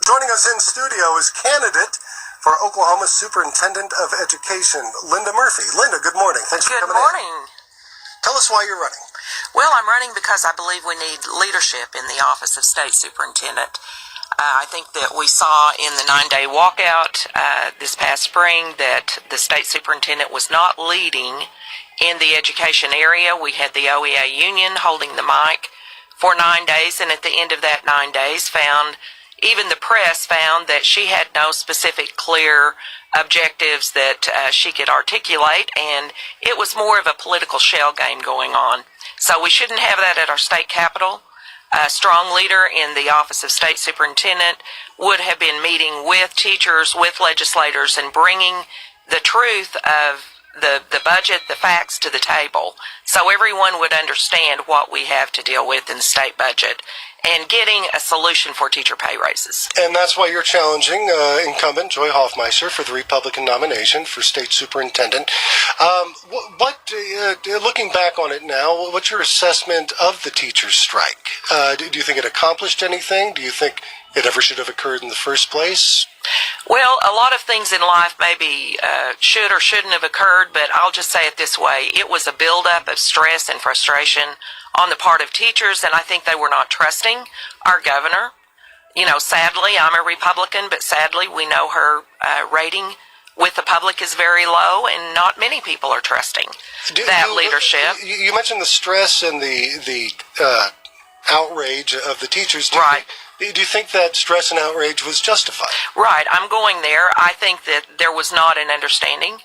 Joining us in studio is candidate for Oklahoma Superintendent of Education, Linda Murphy. Linda, good morning. Thanks for coming in. Good morning. Tell us why you're running. Well, I'm running because I believe we need leadership in the office of State Superintendent. I think that we saw in the 9-day walkout this past spring that the State Superintendent was not leading in the education area. We had the OEA union holding the mic for 9 days, and at the end of that 9 days even the press found that she had no specific clear objectives that she could articulate, and it was more of a political shell game going on. So we shouldn't have that at our state capitol. A strong leader in the office of State Superintendent would have been meeting with teachers, with legislators, and bringing the truth of the budget, the facts to the table, so everyone would understand what we have to deal with in the state budget and getting a solution for teacher pay raises. And that's why you're challenging incumbent Joy Hoffmeister for the Republican nomination for State Superintendent. Looking back on it now, what's your assessment of the teachers' strike? Do you think it accomplished anything? Do you think it ever should have occurred in the first place? Well, a lot of things in life maybe should or shouldn't have occurred, but I'll just say it this way. It was a buildup of stress and frustration on the part of teachers, and I think they were not trusting our governor. You know, sadly, I'm a Republican, but sadly we know her rating with the public is very low, and not many people are trusting leadership. You mentioned the stress and the outrage of the teachers. Right. Do you think that stress and outrage was justified? Right. I'm going there. I think that there was not an understanding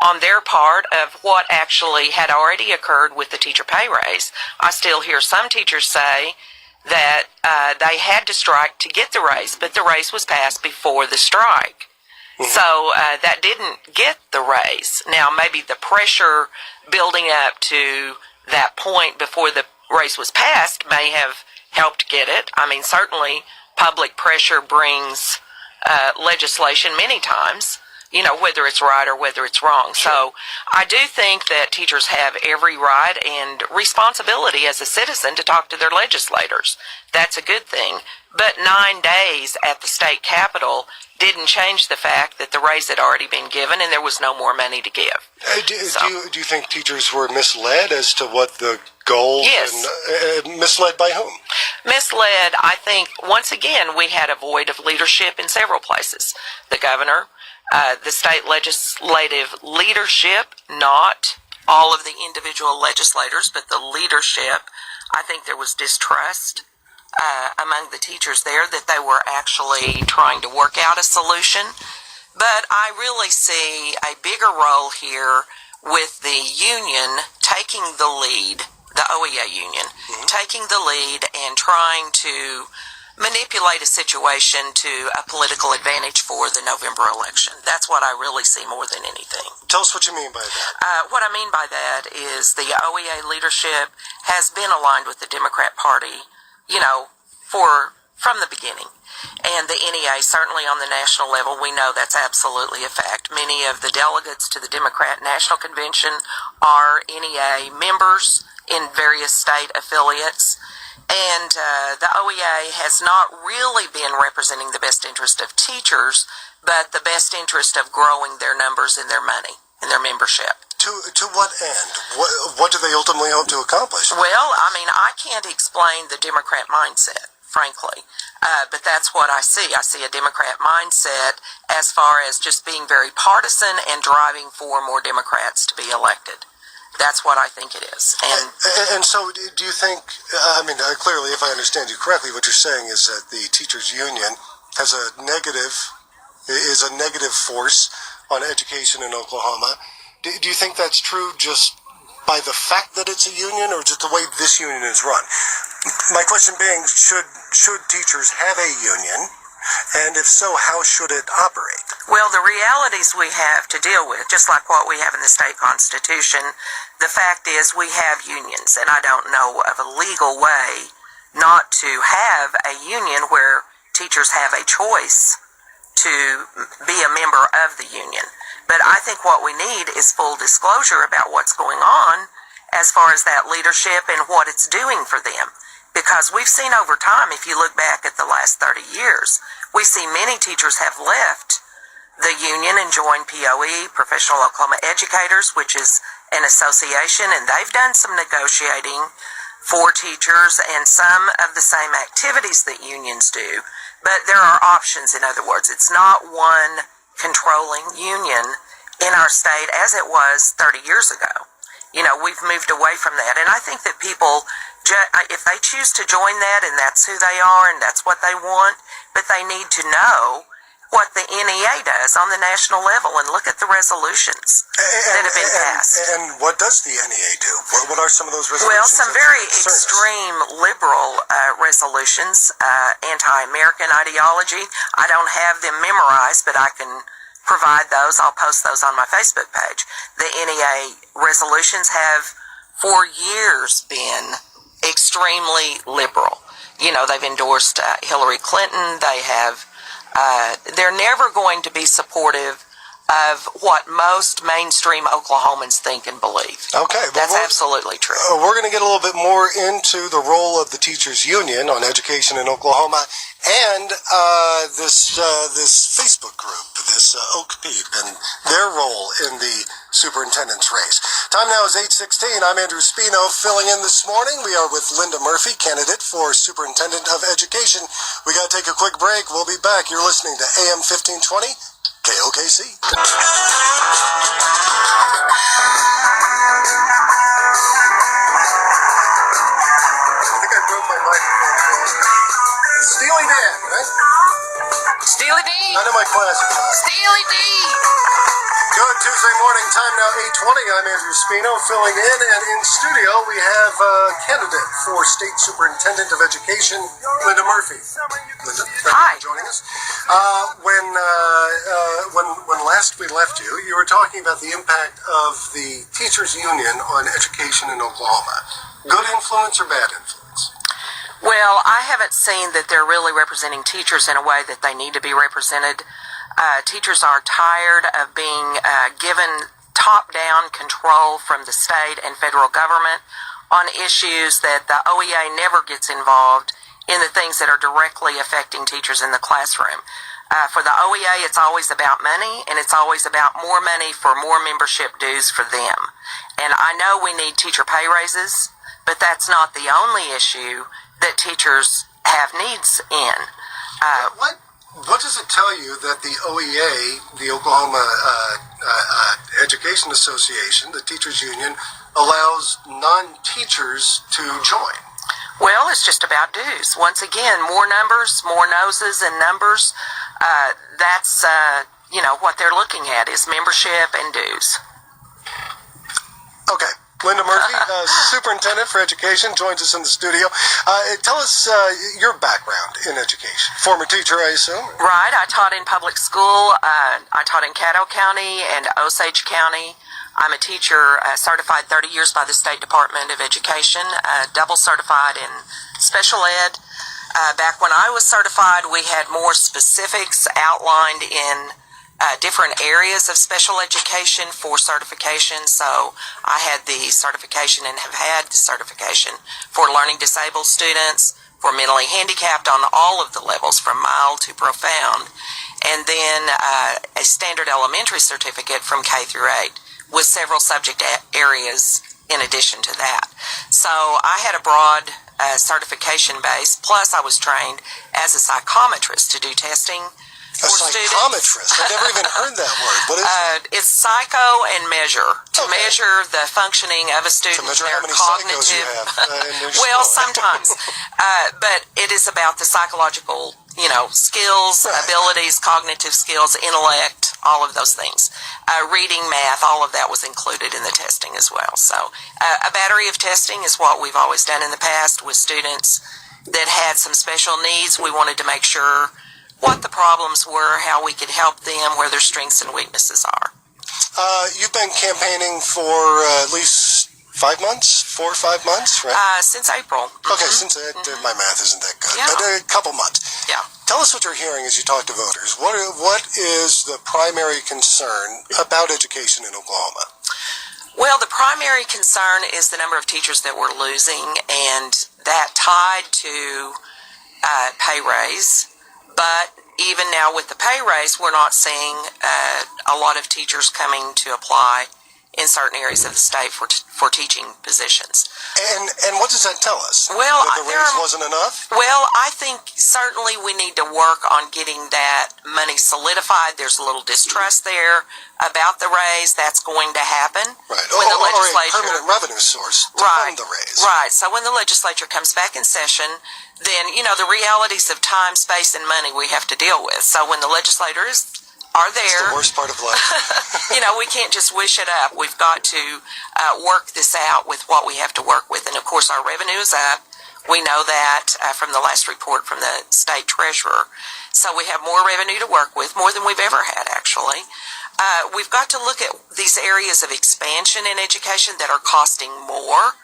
on their part of what actually had already occurred with the teacher pay raise. I still hear some teachers say that they had to strike to get the raise, but the raise was passed before the strike. Mm-hmm. So that didn't get the raise. Now, maybe the pressure building up to that point before the raise was passed may have helped get it. I mean, certainly public pressure brings legislation many times, you know, whether it's right or whether it's wrong. Sure. So I do think that teachers have every right and responsibility as a citizen to talk to their legislators. That's a good thing. But 9 days at the state capitol didn't change the fact that the raise had already been given and there was no more money to give. Do you think teachers were misled as to what the goal? Yes. And misled by whom? Misled, I think, once again, we had a void of leadership in several places. The governor, the state legislative leadership, not all of the individual legislators, but the leadership. I think there was distrust among the teachers there that they were actually trying to work out a solution. But I really see a bigger role here with the union taking the lead, the OEA union, taking the lead and trying to manipulate a situation to a political advantage for the November election. That's what I really see more than anything. Tell us what you mean by that. What I mean by that is the OEA leadership has been aligned with the Democrat Party, you know, from the beginning. And the NEA, certainly on the national level, we know that's absolutely a fact. Many of the delegates to the Democrat National Convention are NEA members in various state affiliates. And the OEA has not really been representing the best interest of teachers, but the best interest of growing their numbers and their money and their membership. To what end? What do they ultimately hope to accomplish? Well, I mean, I can't explain the Democrat mindset, frankly, but that's what I see. I see a Democrat mindset as far as just being very partisan and driving for more Democrats to be elected. That's what I think it is. And so do you think, I mean, clearly, if I understand you correctly, what you're saying is that the teachers union is a negative force on education in Oklahoma. Do you think that's true just by the fact that it's a union or just the way this union is run? My question being, should teachers have a union? And if so, how should it operate? Well, the realities we have to deal with, just like what we have in the state constitution, the fact is we have unions, and I don't know of a legal way not to have a union where teachers have a choice to be a member of the union. But I think what we need is full disclosure about what's going on as far as that leadership and what it's doing for them. Because we've seen over time, if you look back at the last 30 years, we see many teachers have left the union and joined POE, Professional Oklahoma Educators, which is an association, and they've done some negotiating for teachers and some of the same activities that unions do. But there are options, in other words. It's not one controlling union in our state as it was 30 years ago. You know, we've moved away from that. And I think that people, if they choose to join that and that's who they are and that's what they want, but they need to know what the NEA does on the national level and look at the resolutions that have been passed. And what does the NEA do? What are some of those resolutions? Well, some very extreme liberal resolutions, anti-American ideology. I don't have them memorized, but I can provide those. I'll post those on my Facebook page. The NEA resolutions have for years been extremely liberal. You know, they've endorsed Hillary Clinton. They have they're never going to be supportive of what most mainstream Oklahomans think and believe. Okay. That's absolutely true. We're going to get a little bit more into the role of the Teachers Union on education in Oklahoma and this Facebook group, this OKP, and their role in the superintendent's race. Time now is 8:16. I'm Andrew Speno filling in this morning. We are with Linda Murphy, candidate for Superintendent of Education. We got to take a quick break. We'll be back. You're listening to AM 1520. KOKC. I think I broke my microphone. Steely Dan, right? Steely D. I know my classic. Steely D. Good Tuesday morning, time now 8:20. I'm Andrew Speno filling in, and in studio we have a candidate for State Superintendent of Education, Linda Murphy. Linda, thank you for joining us. When last we left you, you were talking about the impact of the teachers' union on education in Oklahoma. Good influence or bad influence? Well, I haven't seen that they're really representing teachers in a way that they need to be represented. Teachers are tired of being given top-down control from the state and federal government on issues that the OEA never gets involved in the things that are directly affecting teachers in the classroom. For the OEA, it's always about money, and it's always about more money for more membership dues for them. And I know we need teacher pay raises, but that's not the only issue that teachers have needs in. What does it tell you that the OEA, the Oklahoma Education Association, the teachers union, allows non-teachers to join? Well, it's just about dues. Once again, more numbers, more noses and numbers. That's, what they're looking at is membership and dues. Okay. Linda Murphy, Superintendent for Education, joins us in the studio. Tell us your background in education. Former teacher, I assume? Right. I taught in public school. I taught in Caddo County and Osage County. I'm a teacher certified 30 years by the State Department of Education, double certified in special ed. Back when I was certified, we had more specifics outlined in different areas of special education for certification. So I had the certification and have had the certification for learning disabled students, for mentally handicapped on all of the levels from mild to profound, and then a standard elementary certificate from K through 8 with several subject areas in addition to that. So I had a broad certification base, plus I was trained as a psychometrist to do testing. A psychometrist? I've never even heard that word. What is it? It's psycho and measure. To measure the functioning of a student, to measure their how many cognitive. psychos you have. Well, sometimes. But it is about the psychological, skills, abilities, cognitive skills, intellect, all of those things. Reading, math, all of that was included in the testing as well. So a battery of testing is what we've always done in the past with students that had some special needs. We wanted to make sure what the problems were, how we could help them, where their strengths and weaknesses are. You've been campaigning for at least 4 or 5 months, right? Since April. Okay, since my math isn't that good, but a couple months. Yeah. Tell us what you're hearing as you talk to voters. What is the primary concern about education in Oklahoma? Well, the primary concern is the number of teachers that we're losing, and that tied to pay raise, but even now with the pay raise, we're not seeing a lot of teachers coming to apply in certain areas of the state for teaching positions. And what does that tell us? Well, that the raise wasn't enough? Well, I think certainly we need to work on getting that money solidified. There's a little distrust there about the raise. That's going to happen. Right. When the legislature, or a permanent revenue source to fund the raise. Right. So when the legislature comes back in session, then, the realities of time, space, and money we have to deal with. So when the legislators are there. It's the worst part of life. We can't just wish it up. We've got to work this out with what we have to work with. And, of course, our revenue is up. We know that from the last report from the state treasurer. So we have more revenue to work with, more than we've ever had, actually. We've got to look at these areas of expansion in education that are costing more,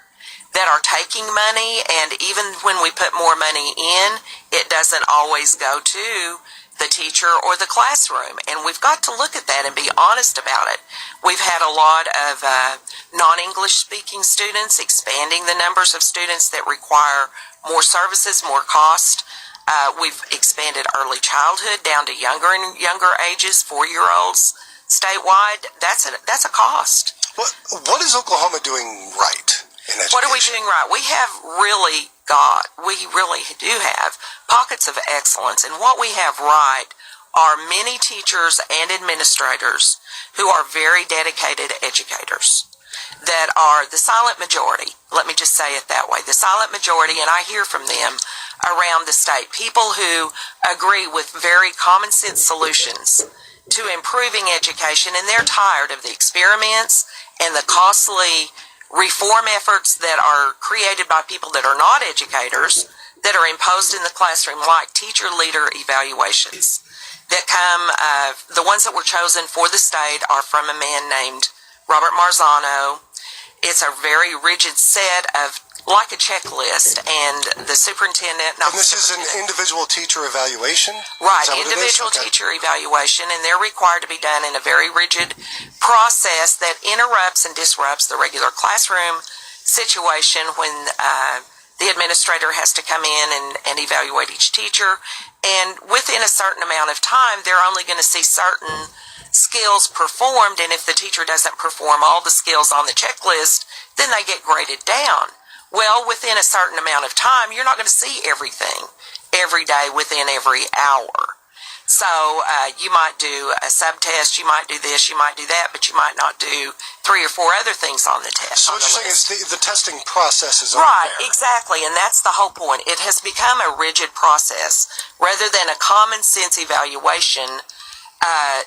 that are taking money, and even when we put more money in, it doesn't always go to the teacher or the classroom, and we've got to look at that and be honest about it. We've had a lot of non-English speaking students, expanding the numbers of students that require more services, more cost. We've expanded early childhood down to younger and younger ages, 4-year-olds statewide. That's a cost. What is Oklahoma doing right in education? What are we doing right? We really do have pockets of excellence, and what we have right are many teachers and administrators who are very dedicated educators that are the silent majority. Let me just say it that way. The silent majority, and I hear from them around the state, people who agree with very common sense solutions to improving education, and they're tired of the experiments and the costly reform efforts that are created by people that are not educators, that are imposed in the classroom, like teacher leader evaluations that come, the ones that were chosen for the state are from a man named Robert Marzano. It's a very rigid set of, like a checklist, and the superintendent... And this is an individual teacher evaluation? Right, individual teacher evaluation, and they're required to be done in a very rigid process that interrupts and disrupts the regular classroom situation when the administrator has to come in and evaluate each teacher. And within a certain amount of time, they're only going to see certain skills performed, and if the teacher doesn't perform all the skills on the checklist, then they get graded down. Well, within a certain amount of time, you're not going to see everything every day within every hour. So you might do a subtest, you might do this, you might do that, but you might not do 3 or 4 other things on the test. So what you're saying is the testing process is right, unfair. exactly, and that's the whole point. It has become a rigid process rather than a common sense evaluation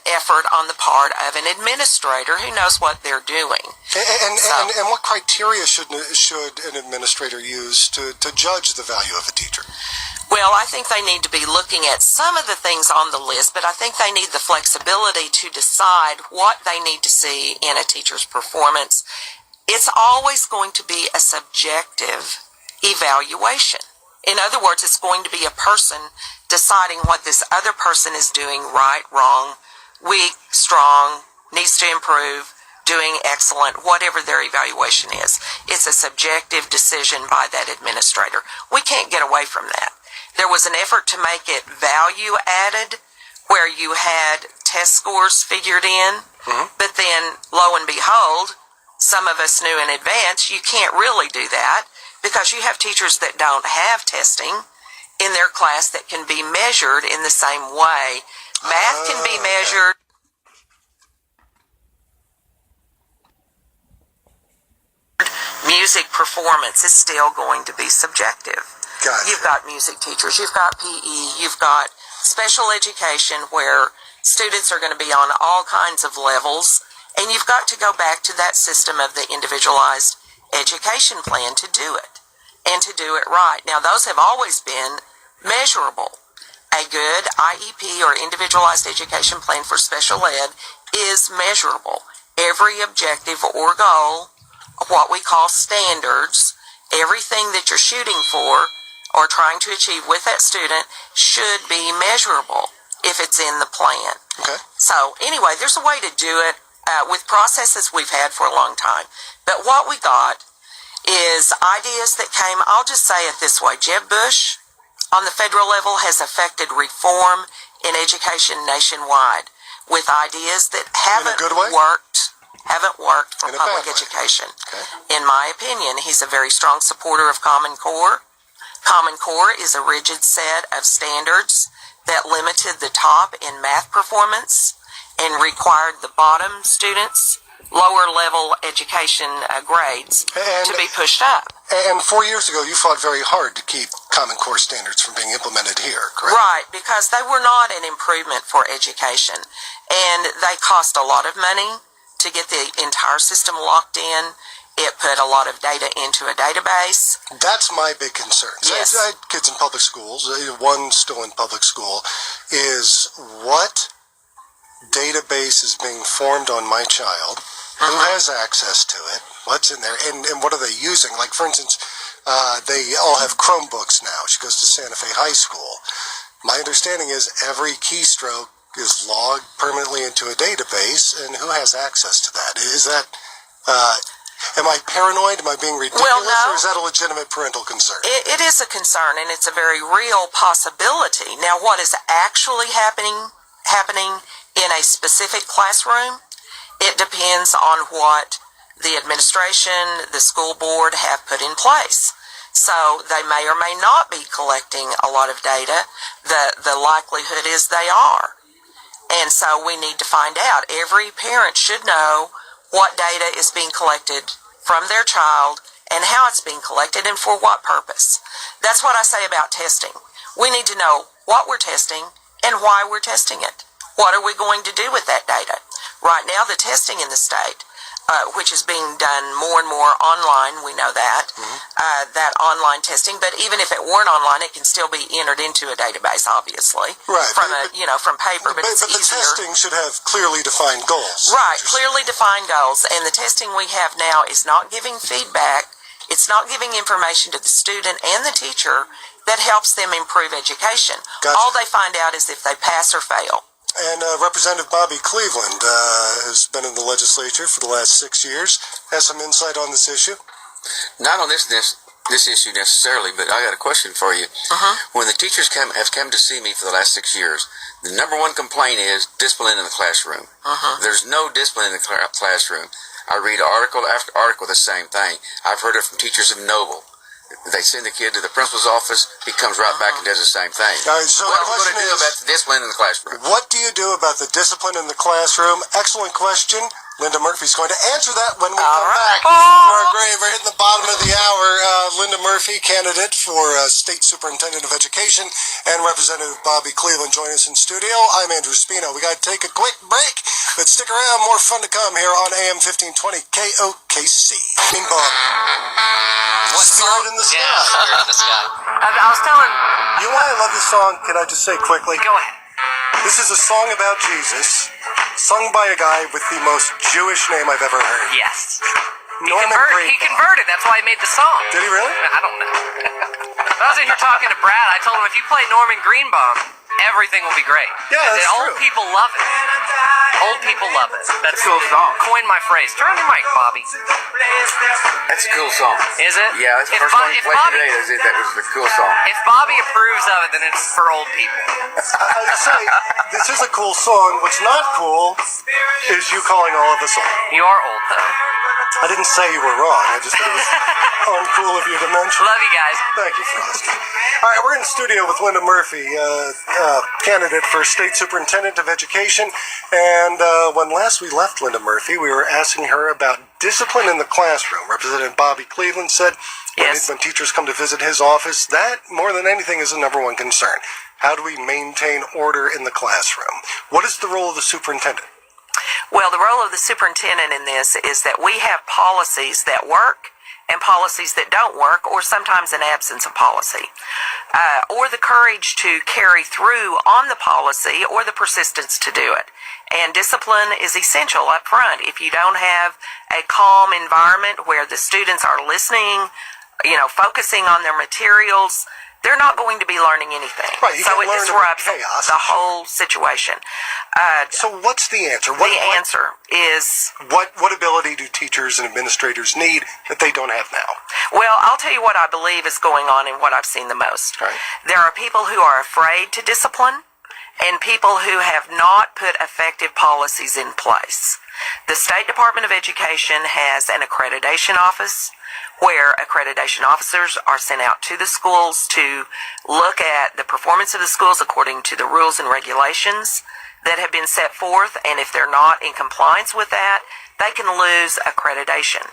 effort on the part of an administrator who knows what they're doing. And what criteria should an administrator use to judge the value of a teacher? Well, I think they need to be looking at some of the things on the list, but I think they need the flexibility to decide what they need to see in a teacher's performance. It's always going to be a subjective evaluation. In other words, it's going to be a person deciding what this other person is doing right, wrong, weak, strong, needs to improve, doing excellent, whatever their evaluation is. It's a subjective decision by that administrator. We can't get away from that. There was an effort to make it value added, where you had test scores figured in, but then, lo and behold, some of us knew in advance you can't really do that, because you have teachers that don't have testing in their class that can be measured in the same way. Math can be measured. Music performance is still going to be subjective. Gotcha. You've got music teachers, you've got PE, you've got special education where students are going to be on all kinds of levels, and you've got to go back to that system of the individualized education plan to do it, and to do it right. Now, those have always been measurable. A good IEP, or individualized education plan for special ed, is measurable. Every objective or goal, what we call standards, everything that you're shooting for or trying to achieve with that student should be measurable if it's in the plan. Okay. So anyway, there's a way to do it with processes we've had for a long time. But what we got is ideas that came, I'll just say it this way, Jeb Bush on the federal level has affected reform in education nationwide with ideas that haven't worked for public education. Okay. In my opinion, he's a very strong supporter of Common Core. Common Core is a rigid set of standards that limited the top in math performance and required the bottom students, lower level education grades to be pushed up. And 4 years ago, you fought very hard to keep Common Core standards from being implemented here, correct? Right, because they were not an improvement for education. And they cost a lot of money to get the entire system locked in. It put a lot of data into a database. That's my big concern. So Yes. I had kids in public schools, one still in public school, is what database is being formed on my child, who has access to it, what's in there, and what are they using? Like, for instance, they all have Chromebooks now. She goes to Santa Fe High School. My understanding is every keystroke is logged permanently into a database, and who has access to that? Is that, am I paranoid? Am I being ridiculous? Well, no. Or is that a legitimate parental concern? It is a concern, and it's a very real possibility. Now, what is actually happening in a specific classroom, it depends on what the administration, the school board have put in place. So they may or may not be collecting a lot of data. The likelihood is they are. And so we need to find out. Every parent should know what data is being collected from their child and how it's being collected and for what purpose. That's what I say about testing. We need to know what we're testing and why we're testing it. What are we going to do with that data? Right now, the testing in the state, which is being done more and more online, we know that, that online testing, but even if it weren't online, it can still be entered into a database, obviously, Right, from from paper, but it's the easier. testing should have clearly defined goals. Right, clearly defined goals, and the testing we have now is not giving feedback. It's not giving information to the student and the teacher that helps them improve education. Gotcha. All they find out is if they pass or fail. And Representative Bobby Cleveland, who's been in the legislature for the last 6 years, has some insight on this issue. Not on this issue necessarily, but I got a question for you. When the teachers have come to see me for the last 6 years, the number one complaint is discipline in the classroom. There's no discipline in the classroom. I read article after article the same thing. I've heard it from teachers of Noble. They send the kid to the principal's office, he comes right back and does the same thing. All right, so What the are we going question to do is, about the discipline in the classroom? what do you do about the discipline in the classroom? Excellent question. Linda Murphy's going to answer that when we come back. We're hitting the bottom of the hour. Linda Murphy, candidate for State Superintendent of Education, and Representative Bobby Cleveland join us in studio. I'm Andrew Speno. We got to take a quick break, but stick around. More fun to come here on AM 1520 KOKC. Bing bong. Spirit in the Sky. Yeah, Spirit in the Sky. I was telling... You know why I love this song? Can I just say quickly? Go ahead. This is a song about Jesus, sung by a guy with the most Jewish name I've ever heard. Yes. Norman He Greenbaum. converted. That's why he made the song. Did he really? I don't know. When I was in here talking to Brad, I told him if you play Norman Greenbaum, everything will be great. Yeah, that's And old true. people love it. Old people love it. That's a cool song. Coin my phrase. Turn on your mic, Bobby. That's a cool song. Is it? Yeah, that's the first one you played today. That was a cool song. If Bobby approves of it, then it's for old people. I'd say this is a cool song. What's not cool is you calling all of us old. You are old, though. I didn't say you were wrong. I just said it was uncool of you to mention. Love you guys. Thank you for asking. All right, we're in the studio with Linda Murphy, candidate for State Superintendent of Education. And when last we left Linda Murphy, we were asking her about discipline in the classroom. Representative Bobby Cleveland said when teachers come to visit his office, that, more than anything, is the number one concern. How do we maintain order in the classroom? What is the role of the superintendent? Well, the role of the superintendent in this is that we have policies that work and policies that don't work, or sometimes an absence of policy, or the courage to carry through on the policy or the persistence to do it. And discipline is essential up front. If you don't have a calm environment where the students are listening, focusing on their materials, they're not going to be learning anything. Right, you so can't it learn in disrupts chaos. the whole situation. So what's the answer? The answer is, What ability do teachers and administrators need that they don't have now? well, I'll tell you what I believe is going on and what I've seen the most. Right. There are people who are afraid to discipline and people who have not put effective policies in place. The State Department of Education has an accreditation office where accreditation officers are sent out to the schools to look at the performance of the schools according to the rules and regulations that have been set forth, and if they're not in compliance with that, they can lose accreditation.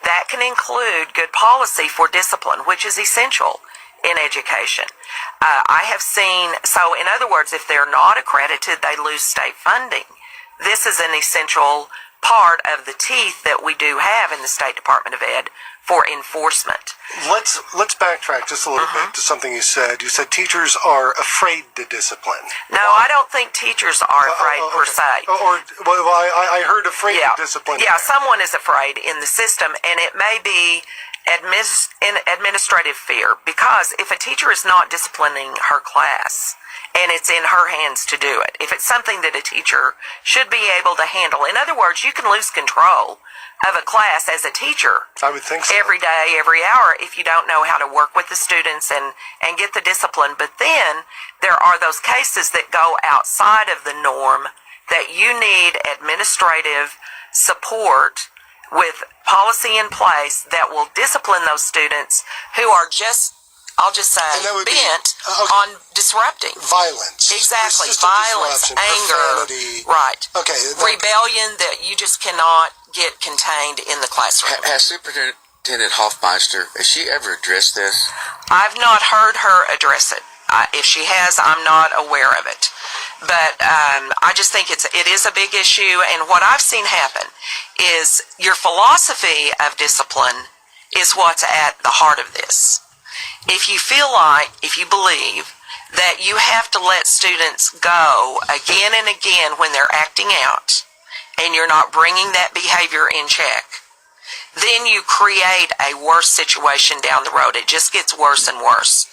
That can include good policy for discipline, which is essential in education. I have seen, so in other words, if they're not accredited, they lose state funding. This is an essential part of the teeth that we do have in the State Department of Ed for enforcement. Let's backtrack just a little bit to something you said. You said teachers are afraid to discipline. No, I don't think teachers are afraid per se. I heard afraid to discipline. Yeah, someone is afraid in the system, and it may be administrative fear, because if a teacher is not disciplining her class, and it's in her hands to do it, if it's something that a teacher should be able to handle, in other words, you can lose control of a class as a teacher. I would think so. Every day, every hour, if you don't know how to work with the students and get the discipline. But then there are those cases that go outside of the norm that you need administrative support with policy in place that will discipline those students who are just, I'll just say, bent on disrupting. Violence. Exactly. Persistent Violence, disruption, anger. profanity. Right. Okay. Rebellion that you just cannot get contained in the classroom. Has Superintendent Hofmeister, has she ever addressed this? I've not heard her address it. If she has, I'm not aware of it. But I just think it is a big issue, and what I've seen happen is your philosophy of discipline is what's at the heart of this. If you believe that you have to let students go again and again when they're acting out, and you're not bringing that behavior in check, then you create a worse situation down the road. It just gets worse and worse.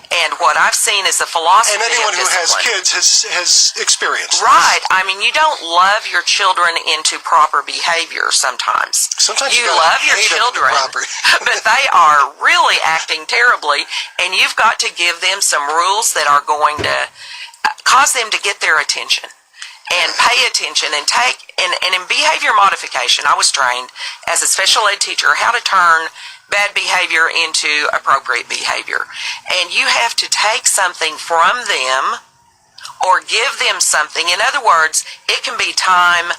And what I've seen is the philosophy And anyone of who has discipline. kids has experienced Right. I mean, you don't love your children into proper behavior sometimes. Sometimes you you love your hate them children, proper. but they are really acting terribly, and you've got to give them some rules that are going to cause them to get their attention and pay attention and take, and in behavior modification, I was trained as a special ed teacher how to turn bad behavior into appropriate behavior. And you have to take something from them or give them something. In other words, it can be time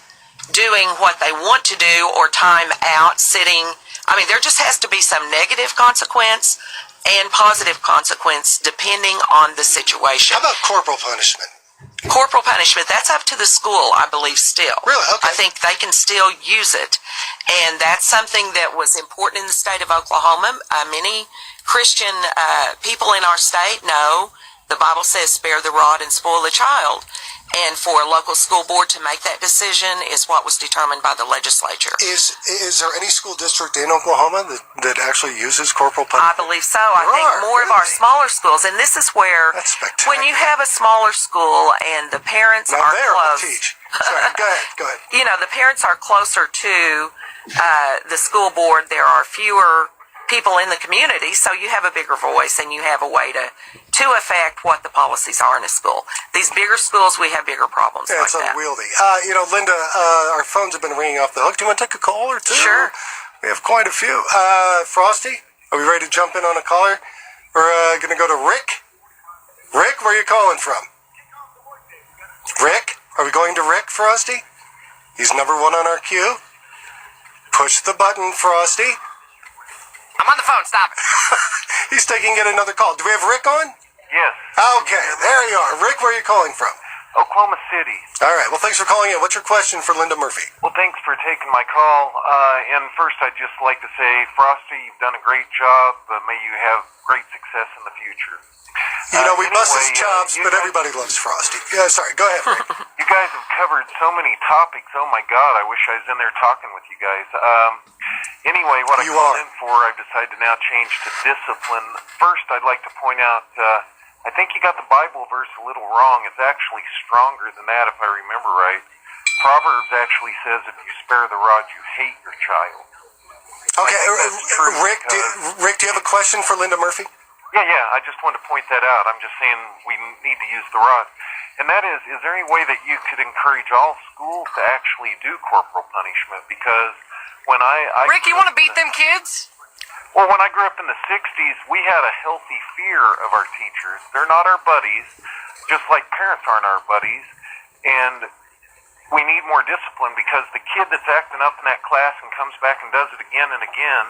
doing what they want to do or time out sitting. I mean, there just has to be some negative consequence and positive consequence depending on the situation. How about corporal punishment? Corporal punishment, that's up to the school, I believe, still. Really? Okay. I think they can still use it. And that's something that was important in the state of Oklahoma. Many Christian people in our state know the Bible says spare the rod and spoil the child. And for a local school board to make that decision is what was determined by the legislature. Is there any school district in Oklahoma that actually uses corporal punishment? I believe so. I think more of our smaller schools, and this is where That's spectacular. when you have a smaller school and the parents Now are there I'll close. teach. Sorry, go ahead. You know, the parents are closer to the school board. There are fewer people in the community, so you have a bigger voice and you have a way to affect what the policies are in a school. These bigger schools, we have bigger problems Yeah, like it's that. unwieldy. Linda, our phones have been ringing off the hook. Do you want to take a call or two? Sure. We have quite a few. Frosty, are we ready to jump in on a caller? We're going to go to Rick. Rick, where are you calling from? Rick, are we going to Rick, Frosty? He's number one on our queue. Push the button, Frosty. I'm on the phone. Stop it. He's taking yet another call. Do we have Rick on? Yes, Okay, there you are. Rick, where are you calling from? Oklahoma City. All right, well, thanks for calling in. What's your question for Linda Murphy? Well, thanks for taking my call. And first, I'd just like to say, Frosty, you've done a great job. May you have great success in the future. We bust his Anyway, chops, you but guys- everybody loves Frosty. Yeah, sorry, go ahead, Rick. You guys have covered so many topics. Oh my God, I wish I was in there talking with you guys. Anyway, what I You called are. in for, I've decided to now change to discipline. First, I'd like to point out, I think you got the Bible verse a little wrong. It's actually stronger than that, if I remember right. Proverbs actually says, if you spare the rod, you hate your child. Okay, that's true Rick, Rick, do you have a question for Linda Murphy? Yeah, I just wanted to point that out. I'm just saying we need to use the rod. And that is there any way that you could encourage all schools to actually do corporal punishment? Because when I Rick, you want to beat them kids? Well, when I grew up in the 60s, we had a healthy fear of our teachers. They're not our buddies, just like parents aren't our buddies. And we need more discipline because the kid that's acting up in that class and comes back and does it again and again,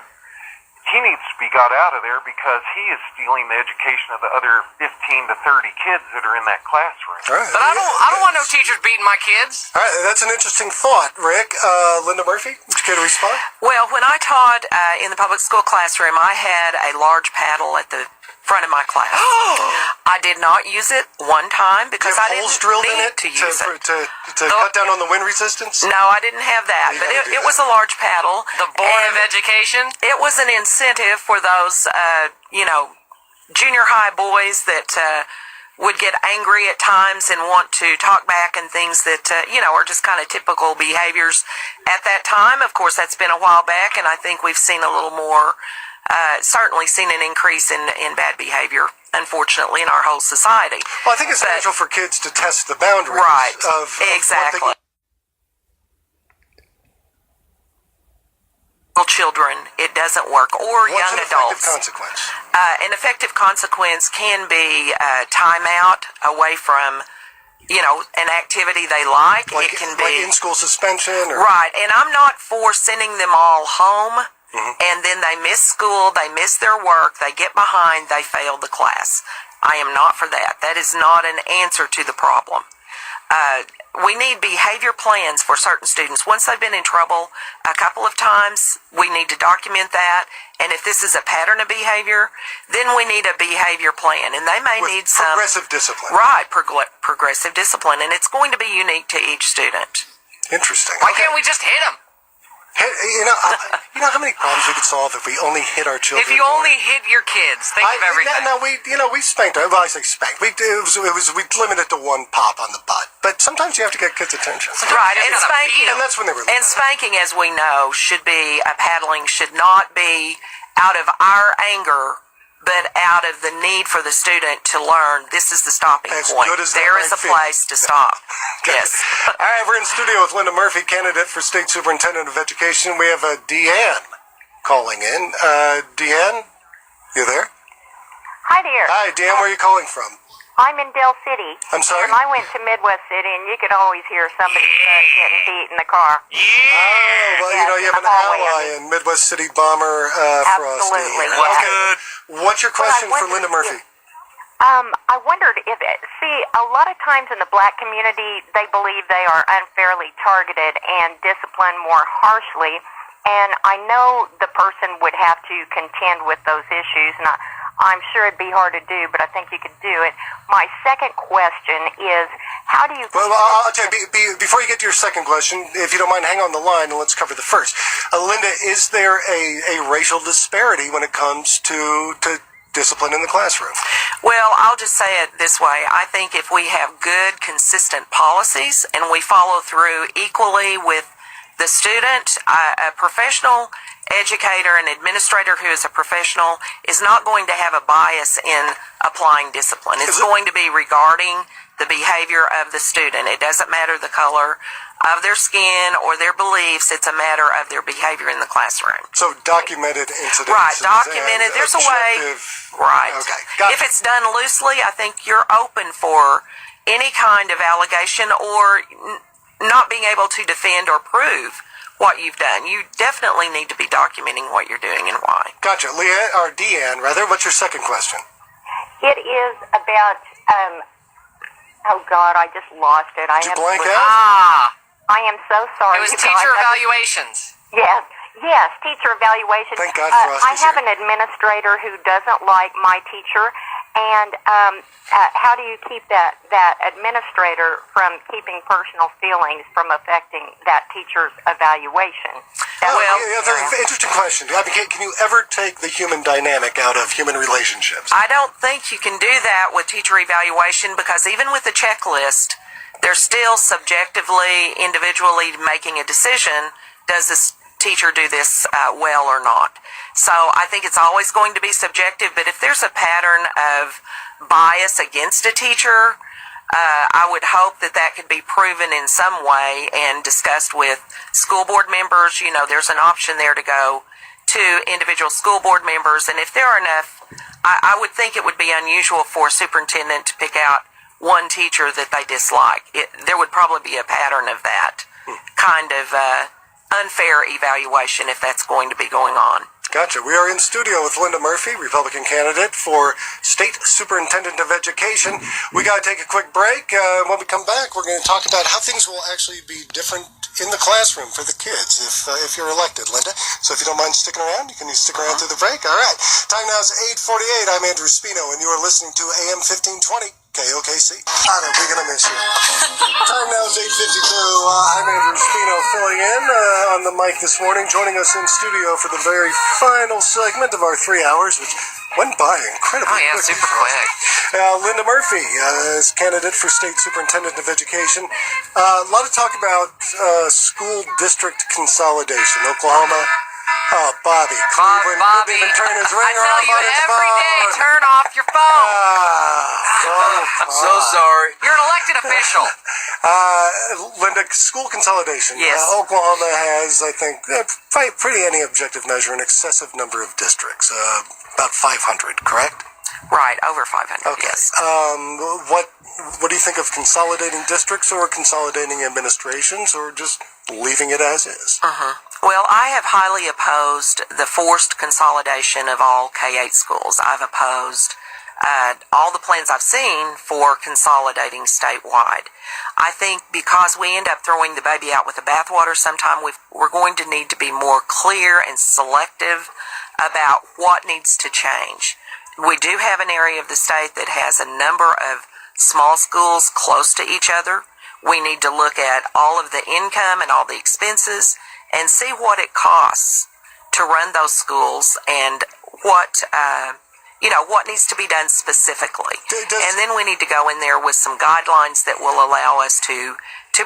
he needs to be got out of there because he is stealing the education of the other 15 to 30 kids that are in that classroom. All right. But I don't want no teachers beating my kids. All right, that's an interesting thought, Rick. Linda Murphy, would you care to respond? Well, when I taught in the public school classroom, I had a large paddle at the front of my class. I did not use it one time because I holes didn't drilled in need it to use it. to cut down on the wind resistance? No, I didn't have that, You but gotta do it that. was a large paddle. The Board And of Education. It was an incentive for those, junior high boys that would get angry at times and want to talk back and things that, are just kind of typical behaviors at that time. Of course, that's been a while back, and I think we've seen a little more, certainly seen an increase in bad behavior, unfortunately, in our whole society. Well, I think it's But- natural for kids to test the boundaries Right, of exactly. what Children, it doesn't work, or what's young an adults. effective consequence? An effective consequence can be timeout away from, an activity they like. Like, it can like be in-school suspension? Or, right, and I'm not for sending them all home. And then they miss school, they miss their work, they get behind, they fail the class. I am not for that. That is not an answer to the problem. We need behavior plans for certain students. Once they've been in trouble a couple of times, we need to document that. And if this is a pattern of behavior, then we need a behavior plan. And they may with need some... progressive discipline. Right, progressive discipline. And it's going to be unique to each student. Interesting. Why Okay. can't we just hit them? Hey, you know how many problems we could solve if we only hit our children? If you more? only hit your kids, think of everything. No, we spanked. Well, I say spanked. We limited to one pop on the butt. But sometimes you have to get kids' attention. Right, You and gotta spanking, beat 'em. And that's when they were. and spanking, as we know, should be paddling should not be out of our anger, but out of the need for the student to learn this is the stopping As point. good as that There is might a feel. place to stop. Yes. All right, we're in studio with Linda Murphy, candidate for State Superintendent of Education. We have Deanne calling in. Deanne, you there? Hi there. Hi, Deanne. Where are you calling from? I'm in Dell City. I'm sorry? And I went to Midwest City, and you could always hear somebody getting beat in the car. Oh, well, Yes, you have in an the hallway, ally I mean. in Midwest City Bomber Frosty. Absolutely, Okay. yeah. Good. What's your question for wondered Linda Murphy? I wondered if a lot of times in the black community, they believe they are unfairly targeted and disciplined more harshly. And I know the person would have to contend with those issues, and I'm sure it'd be hard to do, but I think you could do it. My second question is, how do you... Well, I'll tell you, before you get to your second question, if you don't mind, hang on the line and let's cover the first. Linda, is there a racial disparity when it comes to discipline in the classroom? Well, I'll just say it this way. I think if we have good, consistent policies and we follow through equally with the student, a professional educator and administrator who is a professional is not going to have a bias in applying discipline. It's going to be regarding the behavior of the student. It doesn't matter the color of their skin or their beliefs. It's a matter of their behavior in the classroom. So documented incidents. Right, and documented. There's a way. objective- Right. Okay, got If it. it's done loosely, I think you're open for any kind of allegation or not being able to defend or prove what you've done. You definitely need to be documenting what you're doing and why. Gotcha. Deanne, what's your second question? It is about... oh, God, I just lost it. Did you blank out? I am so sorry. It was you teacher guys. evaluations. Yes, teacher evaluation. Thank God I Frosty's have here. an administrator who doesn't like my teacher, And how do you keep that administrator from keeping personal feelings from affecting that teacher's evaluation? Interesting question. I mean, can you ever take the human dynamic out of human relationships? I don't think you can do that with teacher evaluation, because even with the checklist, they're still subjectively, individually making a decision. Does this teacher do this well or not? So I think it's always going to be subjective, but if there's a pattern of bias against a teacher, I would hope that could be proven in some way and discussed with school board members. You know, there's an option there to go to individual school board members, and if there are enough, I would think it would be unusual for a superintendent to pick out one teacher that they dislike. There would probably be a pattern of that kind of unfair evaluation if that's going to be going on. Gotcha. We are in studio with Linda Murphy, Republican candidate for State Superintendent of Education. We got to take a quick break. When we come back, we're going to talk about how things will actually be different in the classroom for the kids if you're elected, Linda. So if you don't mind sticking around, you can stick around through the break. All right. Time now is 8:48. I'm Andrew Speno, and you are listening to AM 1520. KOKC. Anna, we're going to miss you. Time now is 8:52. I'm Andrew Speno filling in on the mic this morning, joining us in studio for the very final segment of our 3 hours, which went by incredibly quick. Super quick. Linda Murphy is candidate for State Superintendent of Education. A lot of talk about school district consolidation. Oklahoma. Oh, Bobby. Cleveland Bobby, couldn't even turn his I ringer tell off you on his every phone. day, turn off your phone. I'm so sorry. You're an elected official. Linda, school consolidation. Yes. Oklahoma has, I think, pretty any objective measure, an excessive number of districts. About 500, correct? Right, over 500, Okay. yes. What do you think of consolidating districts or consolidating administrations or just leaving it as is? Well, I have highly opposed the forced consolidation of all K-8 schools. I've opposed all the plans I've seen for consolidating statewide. I think because we end up throwing the baby out with the bathwater sometime, we're going to need to be more clear and selective about what needs to change. We do have an area of the state that has a number of small schools close to each other. We need to look at all of the income and all the expenses and see what it costs to run those schools and what needs to be done specifically. And then we need to go in there with some guidelines that will allow us to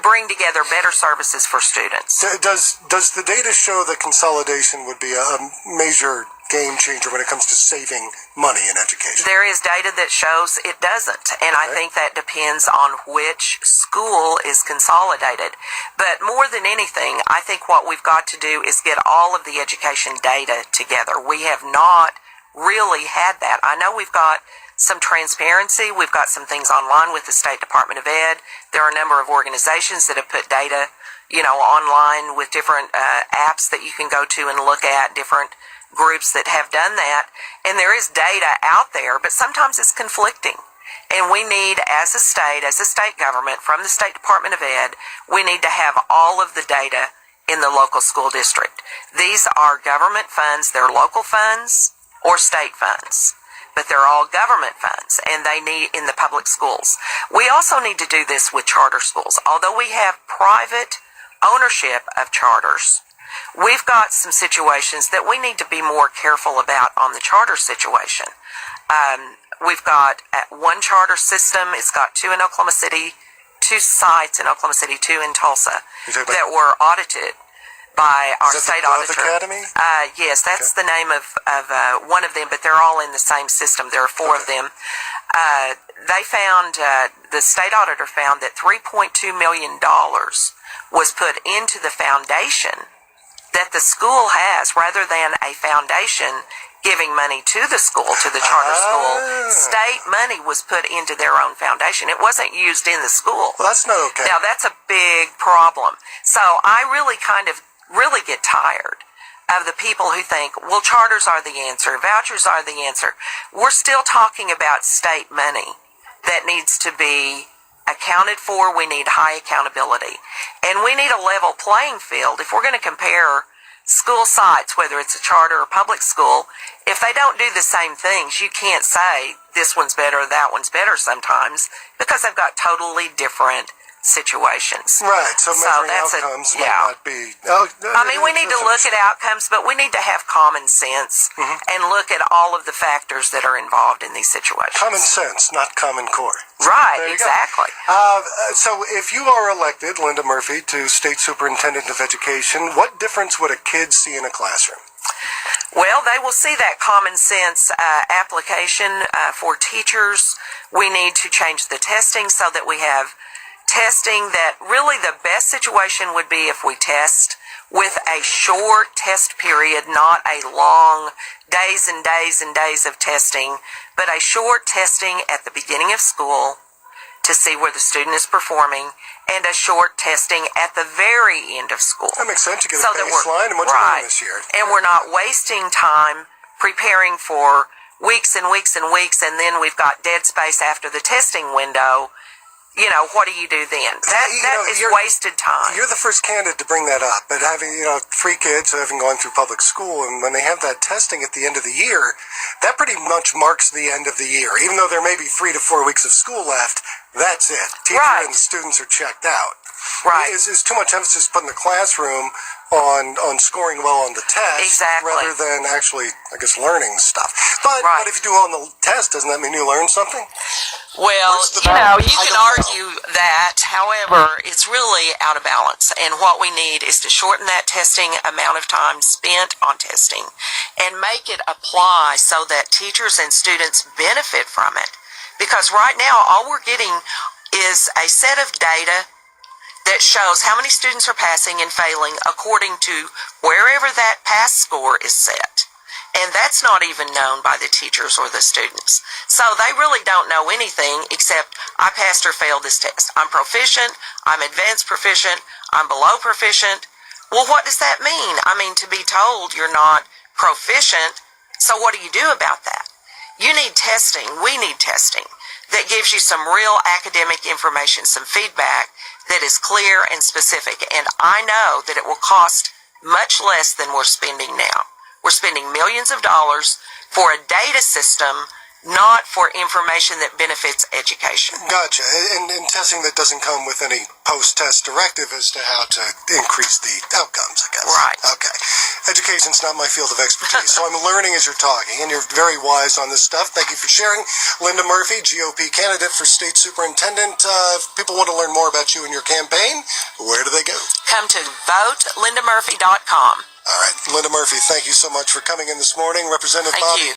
bring together better services for students. Does the data show that consolidation would be a major game changer when it comes to saving money in education? There is data that shows it doesn't, and I think that depends on which school is consolidated. But more than anything, I think what we've got to do is get all of the education data together. We have not really had that. I know we've got some transparency. We've got some things online with the State Department of Ed. There are a number of organizations that have put data, online with different apps that you can go to and look at, different groups that have done that, and there is data out there, but sometimes it's conflicting. And we need, as a state government, from the State Department of Ed, we need to have all of the data in the local school district. These are government funds, they're local funds or state funds, but they're all government funds, and they need in the public schools. We also need to do this with charter schools. Although we have private ownership of charters, we've got some situations that we need to be more careful about on the charter situation. We've got one charter system. It's got two in Oklahoma City, two sites in Oklahoma City, two in Tulsa that were audited by our state auditor. Academy? Yes, that's the name of one of them, but they're all in the same system. There are four of them. They found, the state auditor found that $3.2 million was put into the foundation that the school has, rather than a foundation giving money to the school, to the charter school. State money was put into their own foundation. It wasn't used in the school. Well, that's not okay. Now, that's a big problem. So I really get tired of the people who think, well, charters are the answer, vouchers are the answer. We're still talking about state money that needs to be accounted for. We need high accountability, and we need a level playing field. If we're going to compare school sites, whether it's a charter or public school, if they don't do the same things, you can't say this one's better, that one's better sometimes, because they've got totally different situations. Right, so measuring that's outcomes might not be... I mean, we need to look at outcomes, but we need to have common sense and look at all of the factors that are involved in these situations. Common sense, not common core. Right, There you exactly. So if you are elected, Linda Murphy, to State Superintendent of Education, what difference would a kid see in a classroom? Well, they will see that common sense application for teachers. We need to change the testing so that we have testing that really the best situation would be if we test with a short test period, not a long days and days and days of testing, but a short testing at the beginning of school to see where the student is performing, and a short testing at the very end of school. That makes sense. You get So a that baseline and what you learned this year. And we're not wasting time preparing for weeks and weeks and weeks, and then we've got dead space after the testing window. You know, what do you do then? That is wasted time. You're the first candidate to bring that up, but having, 3 kids who haven't gone through public school, and when they have that testing at the end of the year, that pretty much marks the end of the year. Even though there may be 3 to 4 weeks of school left, that's it. Teacher and the students are checked out. Right. Is too much emphasis put in the classroom on scoring well on the test, Exactly. rather than actually, I guess, learning stuff. But if you do well on the test, doesn't that mean you learn something? Well, you can argue that. However, it's really out of balance. And what we need is to shorten that testing amount of time spent on testing and make it apply so that teachers and students benefit from it. Because right now, all we're getting is a set of data that shows how many students are passing and failing according to wherever that pass score is set. And that's not even known by the teachers or the students. So they really don't know anything except I passed or failed this test. I'm proficient, I'm advanced proficient, I'm below proficient. Well, what does that mean? I mean, to be told you're not proficient, so what do you do about that? You need testing, we need testing, that gives you some real academic information, some feedback that is clear and specific. And I know that it will cost much less than we're spending now. We're spending millions of dollars for a data system, not for information that benefits education. Gotcha. And testing that doesn't come with any post-test directive as to how to increase the outcomes, I guess. Right. Okay. Education's not my field of expertise, so I'm learning as you're talking, and you're very wise on this stuff. Thank you for sharing. Linda Murphy, GOP candidate for State Superintendent. If people want to learn more about you and your campaign, where do they go? Come to VoteLindaMurphy.com. All right. Linda Murphy, thank you so much for coming in this morning. Representative Thank Bobby you.